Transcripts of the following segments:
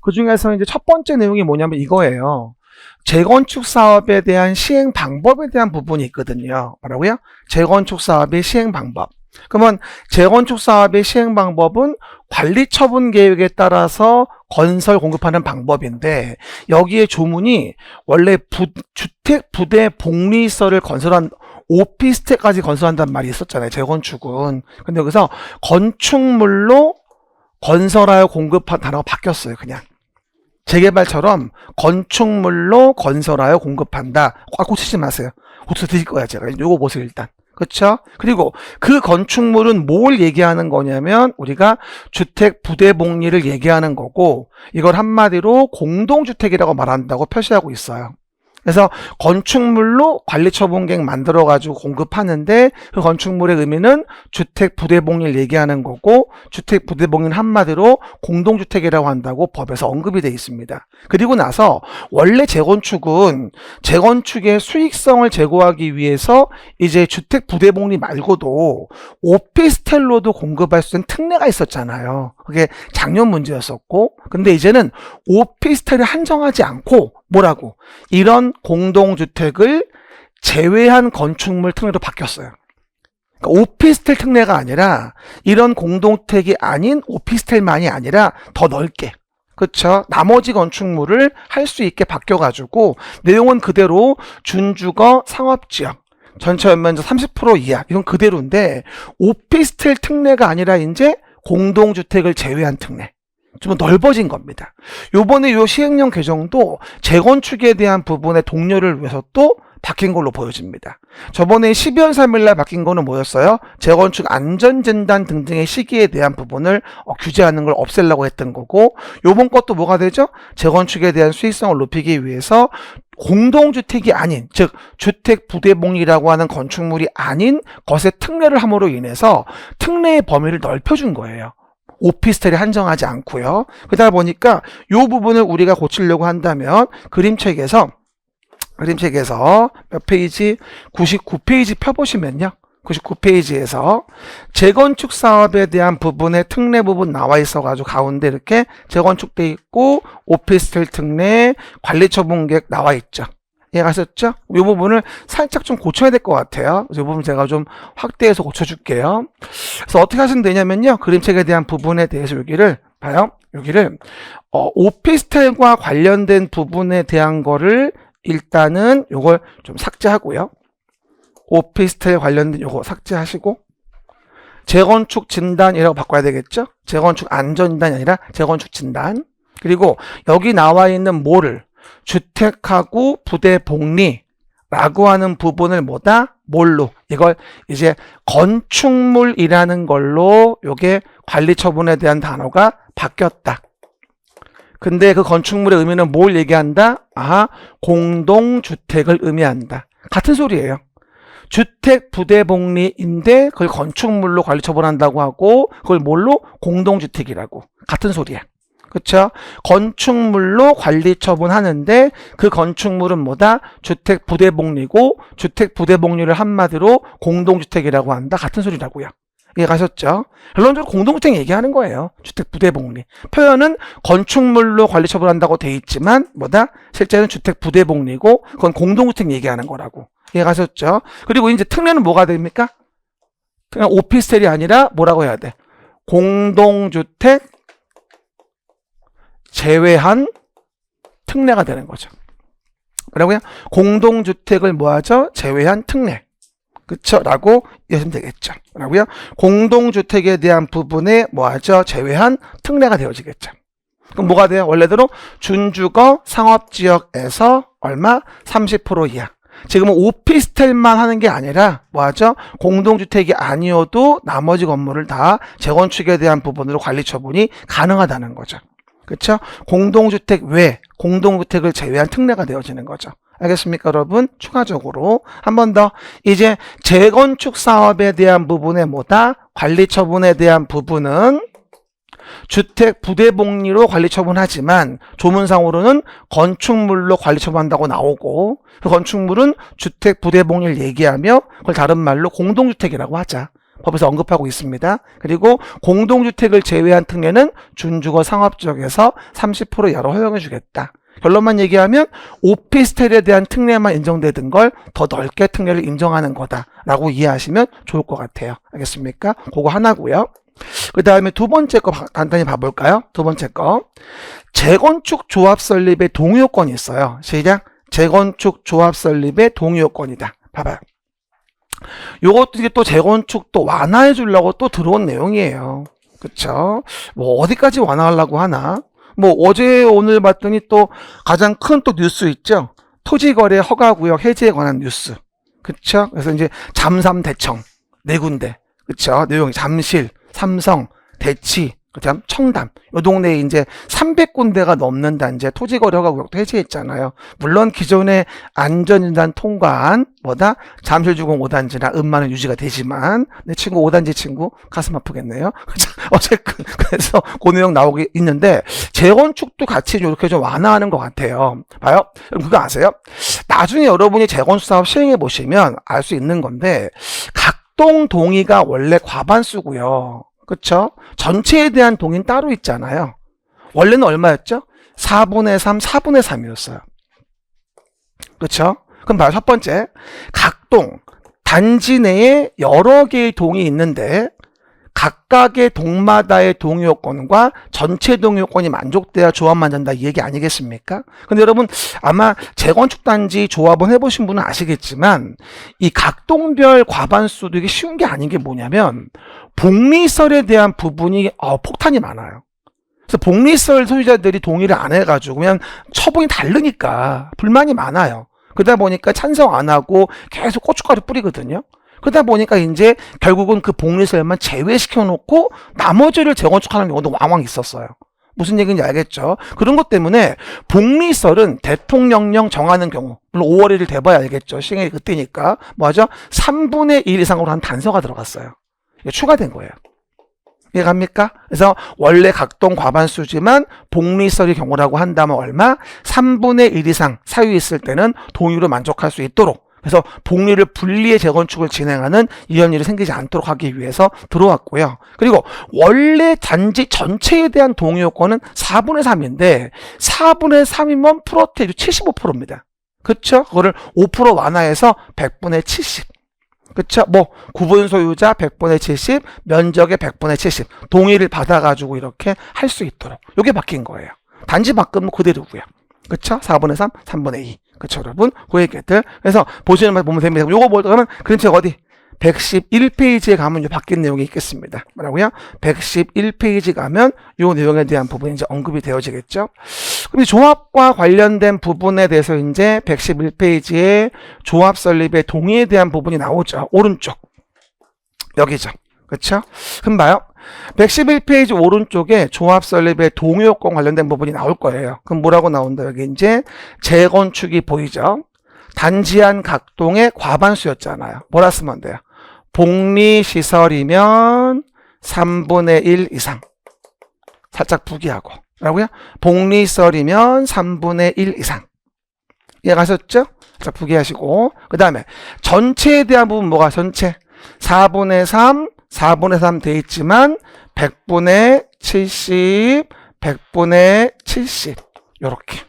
그 중에서 이제 첫 번째 내용이 뭐냐면 이거예요. 재건축 사업에 대한 시행 방법에 대한 부분이 있거든요. 뭐라고요? 재건축 사업의 시행 방법. 그러면 재건축 사업의 시행 방법은 관리 처분 계획에 따라서 건설 공급하는 방법인데, 여기에 조문이 원래 주택 부대 복리시설을 건설한 오피스텔까지 건설한다는 말이 있었잖아요, 재건축은. 근데 여기서 건축물로 건설하여 공급한 단어가 바뀌었어요. 그냥 재개발처럼 건축물로 건설하여 공급한다. 고치지 마세요. 고쳐 드릴 거야 제가. 요거 보세요 일단. 그렇죠? 그리고 그 건축물은 뭘 얘기하는 거냐면 우리가 주택 부대 복리를 얘기하는 거고, 이걸 한마디로 공동주택이라고 말한다고 표시하고 있어요. 그래서 건축물로 관리처분계획 만들어가지고 공급하는데, 그 건축물의 의미는 주택 부대복리를 얘기하는 거고, 주택 부대복리는 한마디로 공동주택이라고 한다고 법에서 언급이 되어 있습니다. 그리고 나서 원래 재건축은 재건축의 수익성을 제고하기 위해서 이제 주택 부대복리 말고도 오피스텔로도 공급할 수 있는 특례가 있었잖아요. 그게 작년 문제였었고, 근데 이제는 오피스텔을 한정하지 않고 뭐라고? 이런 공동주택을 제외한 건축물 특례로 바뀌었어요. 그러니까 오피스텔 특례가 아니라 이런 공동주택이 아닌 오피스텔만이 아니라 더 넓게, 그렇죠? 나머지 건축물을 할 수 있게 바뀌어가지고 내용은 그대로 준주거 상업지역 전체 연면적 30% 이하 이건 그대로인데, 오피스텔 특례가 아니라 이제 공동주택을 제외한 특례. 좀 넓어진 겁니다. 요번에 요 시행령 개정도 재건축에 대한 부분의 독려를 위해서 또 바뀐 걸로 보여집니다. 저번에 12월 3일날 바뀐 거는 뭐였어요? 재건축 안전진단 등등의 시기에 대한 부분을 규제하는 걸 없애려고 했던 거고, 요번 것도 뭐가 되죠? 재건축에 대한 수익성을 높이기 위해서 공동주택이 아닌, 즉 주택 부대복리라고 하는 건축물이 아닌 것에 특례를 함으로 인해서 특례의 범위를 넓혀준 거예요. 오피스텔에 한정하지 않고요. 그러다 보니까 이 부분을 우리가 고치려고 한다면 그림책에서 몇 페이지? 99페이지 펴보시면요. 99페이지에서 재건축 사업에 대한 부분의 특례 부분 나와 있어가지고 가운데 이렇게 재건축돼 있고 오피스텔 특례, 관리처분계획 나와 있죠. 이해가셨죠? 이 부분을 살짝 좀 고쳐야 될 것 같아요. 이 부분 제가 좀 확대해서 고쳐줄게요. 그래서 어떻게 하시면 되냐면요. 그림책에 대한 부분에 대해서 여기를 봐요. 여기를 오피스텔과 관련된 부분에 대한 거를 일단은 요걸 좀 삭제하고요. 오피스텔 관련된 요거 삭제하시고, 재건축 진단이라고 바꿔야 되겠죠? 재건축 안전진단이 아니라 재건축 진단. 그리고 여기 나와 있는 뭐를 주택하고 부대 복리라고 하는 부분을 뭘로? 이걸 이제 건축물이라는 걸로 요게 관리 처분에 대한 단어가 바뀌었다. 근데 그 건축물의 의미는 뭘 얘기한다? 공동주택을 의미한다. 같은 소리예요. 주택 부대복리인데 그걸 건축물로 관리 처분한다고 하고, 그걸 뭘로? 공동주택이라고. 같은 소리야. 그렇죠? 건축물로 관리 처분하는데 그 건축물은 뭐다? 주택 부대복리고, 주택 부대복리를 한마디로 공동주택이라고 한다. 같은 소리라고요. 이해가셨죠? 결론적으로 공동주택 얘기하는 거예요. 주택 부대복리. 표현은 건축물로 관리 처분한다고 돼 있지만 뭐다? 실제는 주택 부대복리고 그건 공동주택 얘기하는 거라고. 이해가셨죠? 그리고 이제 특례는 뭐가 됩니까? 그냥 오피스텔이 아니라 뭐라고 해야 돼? 공동주택 제외한 특례가 되는 거죠. 뭐라고요? 공동주택을 뭐하죠? 제외한 특례. 그쵸? 라고 이해하시면 되겠죠. 뭐라고요? 공동주택에 대한 부분에 뭐하죠? 제외한 특례가 되어지겠죠. 그럼 뭐가 돼요? 원래대로 준주거 상업지역에서 얼마? 30% 이하. 지금은 오피스텔만 하는 게 아니라 뭐하죠? 공동주택이 아니어도 나머지 건물을 다 재건축에 대한 부분으로 관리 처분이 가능하다는 거죠. 그렇죠? 공동주택 외, 공동주택을 제외한 특례가 되어지는 거죠. 알겠습니까, 여러분? 추가적으로 한 번 더, 이제 재건축 사업에 대한 부분에 뭐다? 관리 처분에 대한 부분은 주택 부대복리로 관리 처분하지만 조문상으로는 건축물로 관리 처분한다고 나오고, 그 건축물은 주택 부대복리를 얘기하며 그걸 다른 말로 공동주택이라고 하자. 법에서 언급하고 있습니다. 그리고 공동주택을 제외한 특례는 준주거 상업지역에서 30% 이하로 허용해 주겠다. 결론만 얘기하면 오피스텔에 대한 특례만 인정되던 걸 더 넓게 특례를 인정하는 거다라고 이해하시면 좋을 것 같아요. 알겠습니까? 그거 하나고요. 그 다음에 두 번째 거 간단히 봐볼까요? 두 번째 거. 재건축 조합 설립의 동의요건이 있어요. 시작. 재건축 조합 설립의 동의요건이다. 봐봐요. 요것도 이제 또 재건축 또 완화해 주려고 또 들어온 내용이에요. 그쵸? 뭐 어디까지 완화하려고 하나? 뭐 어제 오늘 봤더니 또 가장 큰 또 뉴스 있죠? 토지거래 허가구역 해제에 관한 뉴스. 그쵸? 그래서 이제 잠삼 대청 네 군데. 그쵸? 내용이 잠실, 삼성, 대치, 그다음 청담. 이 동네에 이제 300군데가 넘는 단지에 토지거래 허가구역도 해제했잖아요. 물론 기존의 안전진단 통과한 뭐다? 잠실주공 5단지나 음마는 유지가 되지만 내 친구 5단지 친구 가슴 아프겠네요. 어쨌든 그래서 그 내용 나오기 있는데 재건축도 같이 이렇게 좀 완화하는 것 같아요. 봐요. 여러분 그거 아세요? 나중에 여러분이 재건축 사업 시행해 보시면 알 수 있는 건데 각동 동의가 원래 과반수고요. 그쵸? 전체에 대한 동의는 따로 있잖아요. 원래는 얼마였죠? 4분의 3, 4분의 3이었어요. 그쵸? 그럼 바로 첫 번째, 각동, 단지 내에 여러 개의 동이 있는데 각각의 동마다의 동의 요건과 전체 동의 요건이 만족돼야 조합 만든다 이 얘기 아니겠습니까? 근데 여러분 아마 재건축 단지 조합은 해보신 분은 아시겠지만 이 각동별 과반수도 이게 쉬운 게 아닌 게 뭐냐면 복리설에 대한 부분이 폭탄이 많아요. 그래서 복리설 소유자들이 동의를 안 해가지고 그냥 처분이 다르니까 불만이 많아요. 그러다 보니까 찬성 안 하고 계속 고춧가루 뿌리거든요. 그러다 보니까 이제 결국은 그 복리설만 제외시켜 놓고 나머지를 재건축하는 경우도 왕왕 있었어요. 무슨 얘기인지 알겠죠? 그런 것 때문에 복리설은 대통령령 정하는 경우, 물론 5월 1일 돼봐야 알겠죠. 시행이 그때니까 뭐죠? 3분의 1 이상으로 한 단서가 들어갔어요. 이게 추가된 거예요. 이해갑니까? 그래서 원래 각동 과반수지만 복리설의 경우라고 한다면 얼마? 3분의 1 이상 사유 있을 때는 동의로 만족할 수 있도록 그래서 복리를 분리해 재건축을 진행하는 이런 일이 생기지 않도록 하기 위해서 들어왔고요. 그리고 원래 단지 전체에 대한 동의 요건은 4분의 3인데 4분의 3이면 프로테이지 75%입니다. 그쵸? 그거를 5% 완화해서 100분의 70. 그쵸? 뭐 구분 소유자 100분의 70, 면적의 100분의 70 동의를 받아가지고 이렇게 할 수 있도록 이게 바뀐 거예요. 단지 바꾸면 그대로고요. 그쵸? 4분의 3, 3분의 2. 그쵸, 여러분? 그 얘기들. 그래서 보시는 말 보면 됩니다. 요거 뭐, 그러면 그림책 어디? 111페이지에 가면 바뀐 내용이 있겠습니다. 뭐라고요? 111페이지 가면 요 내용에 대한 부분이 이제 언급이 되어지겠죠? 그럼 조합과 관련된 부분에 대해서 이제 111페이지에 조합 설립의 동의에 대한 부분이 나오죠. 오른쪽. 여기죠. 그쵸? 그럼 봐요. 111페이지 오른쪽에 조합 설립의 동의 요건 관련된 부분이 나올 거예요. 그럼 뭐라고 나온다? 여기 이제 재건축이 보이죠? 단지 안 각동의 과반수였잖아요. 뭐라 쓰면 돼요? 복리시설이면 3분의 1 이상. 살짝 부기하고. 뭐라고요? 복리시설이면 3분의 1 이상. 이해가셨죠? 살짝 부기하시고. 그 다음에 전체에 대한 부분 뭐가 전체? 4분의 3, 4분의 3 돼 있지만 100분의 70, 100분의 70 요렇게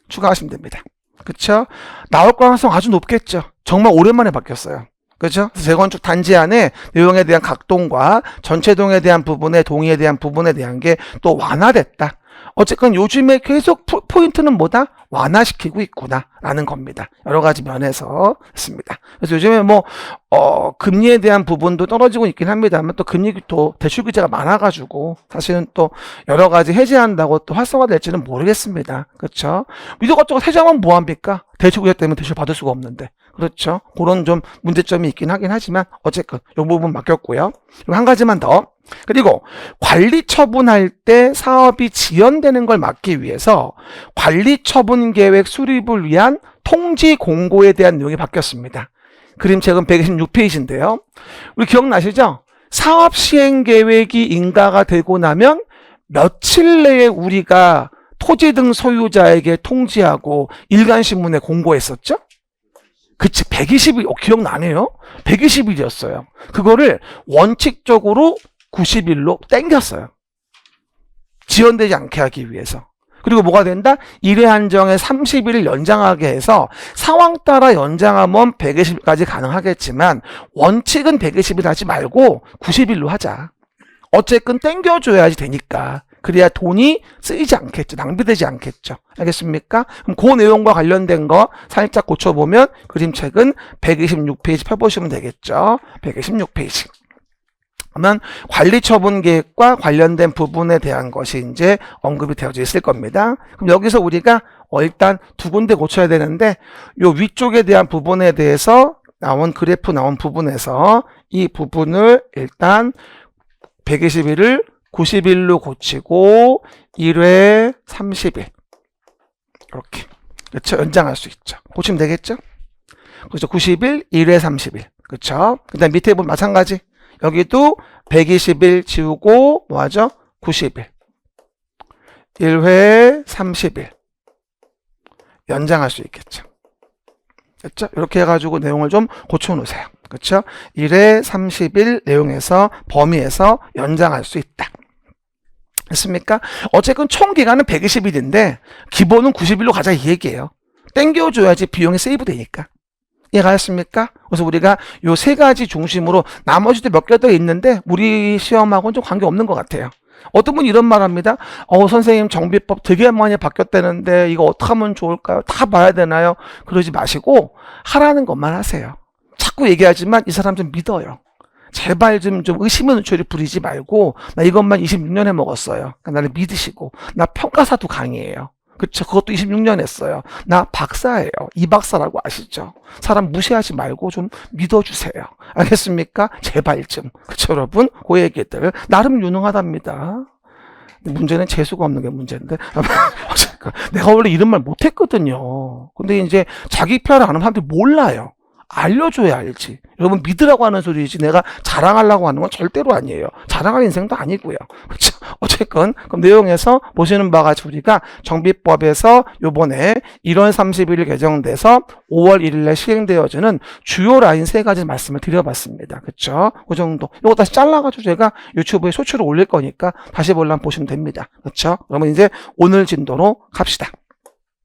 추가하시면 됩니다. 그쵸? 나올 가능성 아주 높겠죠. 정말 오랜만에 바뀌었어요. 그죠? 재건축 단지 안에 내용에 대한 각동과 전체 동에 대한 부분에 동의에 대한 부분에 대한 게 또 완화됐다. 어쨌건 요즘에 계속 포인트는 뭐다? 완화시키고 있구나 라는 겁니다. 여러 가지 면에서 했습니다. 그래서 요즘에 뭐 금리에 대한 부분도 떨어지고 있긴 합니다만 또 금리 또 대출 규제가 많아가지고 사실은 또 여러 가지 해제한다고 또 활성화될지는 모르겠습니다. 그렇죠? 이것저것 해제하면 뭐합니까? 대출 규제 때문에 대출 받을 수가 없는데. 그렇죠? 그런 좀 문제점이 있긴 하긴 하지만 어쨌든 이 부분 맡겼고요. 그리고 한 가지만 더. 그리고 관리 처분할 때 사업이 지연되는 걸 막기 위해서 관리 처분 계획 수립을 위한 통지 공고에 대한 내용이 바뀌었습니다. 그림책은 126페이지인데요. 우리 기억나시죠? 사업 시행 계획이 인가가 되고 나면 며칠 내에 우리가 토지 등 소유자에게 통지하고 일간신문에 공고했었죠? 그치, 120일, 기억나네요? 120일이었어요. 그거를 원칙적으로 90일로 땡겼어요. 지연되지 않게 하기 위해서. 그리고 뭐가 된다? 1회 한정에 30일을 연장하게 해서 상황 따라 연장하면 120일까지 가능하겠지만 원칙은 120일 하지 말고 90일로 하자. 어쨌든 땡겨줘야지 되니까. 그래야 돈이 쓰이지 않겠죠. 낭비되지 않겠죠. 알겠습니까? 그럼 그 내용과 관련된 거 살짝 고쳐보면 그림책은 126페이지 펴보시면 되겠죠. 126페이지. 그러면 관리처분 계획과 관련된 부분에 대한 것이 이제 언급이 되어져 있을 겁니다. 그럼 여기서 우리가 일단 두 군데 고쳐야 되는데 요 위쪽에 대한 부분에 대해서 나온 그래프 나온 부분에서 이 부분을 일단 120일을 90일로 고치고 1회 30일 이렇게 그렇죠? 연장할 수 있죠. 고치면 되겠죠? 그렇죠. 90일 1회 30일 그렇죠? 그다음 밑에 보면 마찬가지 여기도 120일 지우고 뭐하죠? 90일 1회 30일 연장할 수 있겠죠. 그렇죠? 이렇게 해가지고 내용을 좀 고쳐놓으세요. 그렇죠? 1회 30일 내용에서 범위에서 연장할 수 있다. 됐습니까? 어쨌든 총 기간은 120일인데 기본은 90일로 가자 이 얘기예요. 땡겨줘야지 비용이 세이브 되니까. 이해가셨습니까? 그래서 우리가 요 세 가지 중심으로 나머지도 몇 개 더 있는데 우리 시험하고는 좀 관계없는 것 같아요. 어떤 분이 이런 말 합니다. 선생님 정비법 되게 많이 바뀌었다는데 이거 어떻게 하면 좋을까요? 다 봐야 되나요? 그러지 마시고 하라는 것만 하세요. 자꾸 얘기하지만 이 사람 좀 믿어요. 제발 좀 의심의 눈초리 부리지 말고 나 이것만 26년 해먹었어요. 그러니까 나를 믿으시고 나 평가사도 강의해요. 그쵸? 그것도 26년 했어요. 나 박사예요. 이 박사라고 아시죠? 사람 무시하지 말고 좀 믿어주세요. 알겠습니까? 제발 좀. 그쵸, 여러분? 그 얘기들. 나름 유능하답니다. 문제는 재수가 없는 게 문제인데. 내가 원래 이런 말 못했거든요. 근데 이제 자기 PR 안 하면 사람들이 몰라요. 알려줘야 알지. 여러분 믿으라고 하는 소리지 내가 자랑하려고 하는 건 절대로 아니에요. 자랑할 인생도 아니고요. 그렇죠? 어쨌건 그럼 내용에서 보시는 바와 같이 우리가 정비법에서 요번에 1월 30일 개정돼서 5월 1일에 시행되어지는 주요 라인 세 가지 말씀을 드려봤습니다. 그렇죠? 그 정도. 이거 다시 잘라가지고 제가 유튜브에 소추를 올릴 거니까 다시 보려면 보시면 됩니다. 그렇죠? 그러면 이제 오늘 진도로 갑시다.